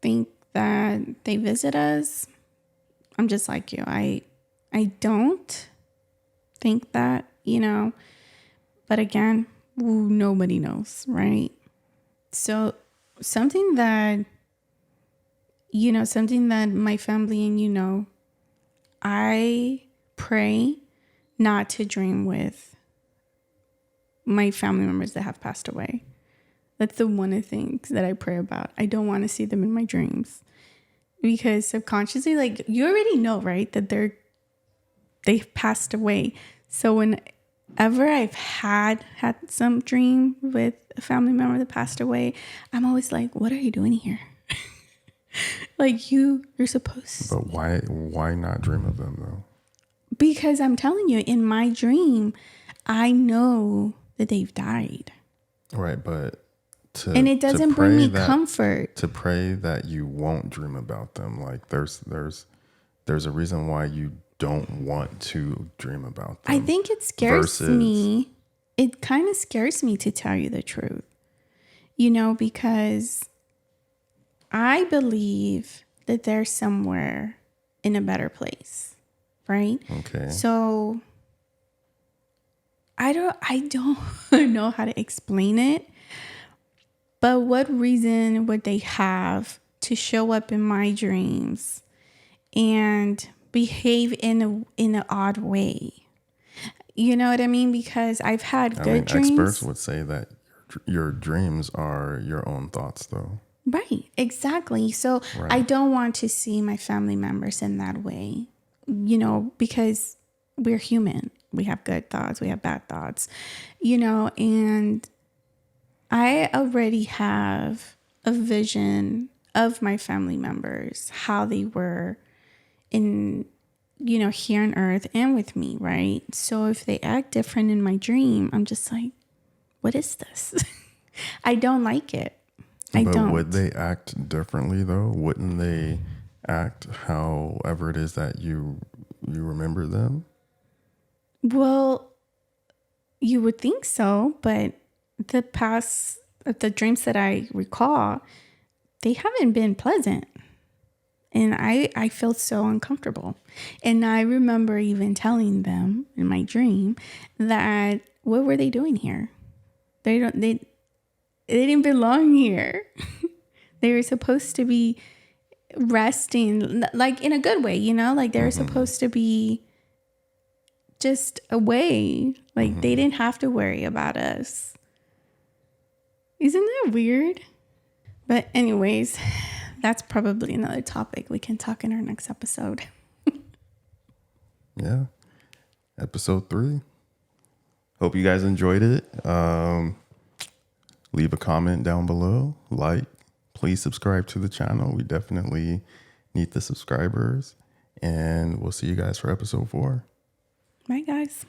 think that they visit us? I'm just like you. I don't think that, but again, nobody knows, right? So something that something that my family and I pray not to dream with my family members that have passed away. That's the one of the things that I pray about. I don't want to see them in my dreams because subconsciously, like you already know, right, that they've passed away. So whenever I've had some dream with a family member that passed away, I'm always like, what are you doing here? Like you're supposed. But why not dream of them though? Because I'm telling you, in my dream, I know that they've died. Right, but And it doesn't bring me comfort. To pray that you won't dream about them. Like there's a reason why you don't want to dream about them. I think it scares me. It kind of scares me to tell you the truth. Because I believe that they're somewhere in a better place, right? Okay. So I don't know how to explain it. But what reason would they have to show up in my dreams and behave in an odd way? You know what I mean? Because I've had good dreams. Experts would say that your dreams are your own thoughts, though. Right, exactly. So Right. I don't want to see my family members in that way, because we're human. We have good thoughts, we have bad thoughts, and I already have a vision of my family members, how they were in, here on earth and with me, right? So if they act different in my dream, I'm just like, what is this? I don't like it. But would they act differently though? Wouldn't they act however it is that you remember them? Well, you would think so, but the dreams that I recall, they haven't been pleasant. And I feel so uncomfortable. And I remember even telling them in my dream that what were they doing here? They didn't belong here. They were supposed to be resting, like in a good way, like they were supposed to be just away. Like they didn't have to worry about us. Isn't that weird? But anyways, that's probably another topic we can talk in our next episode. Yeah. Episode 3. Hope you guys enjoyed it. Leave a comment down below. Please subscribe to the channel. We definitely need the subscribers. And we'll see you guys for episode 4. Bye, guys.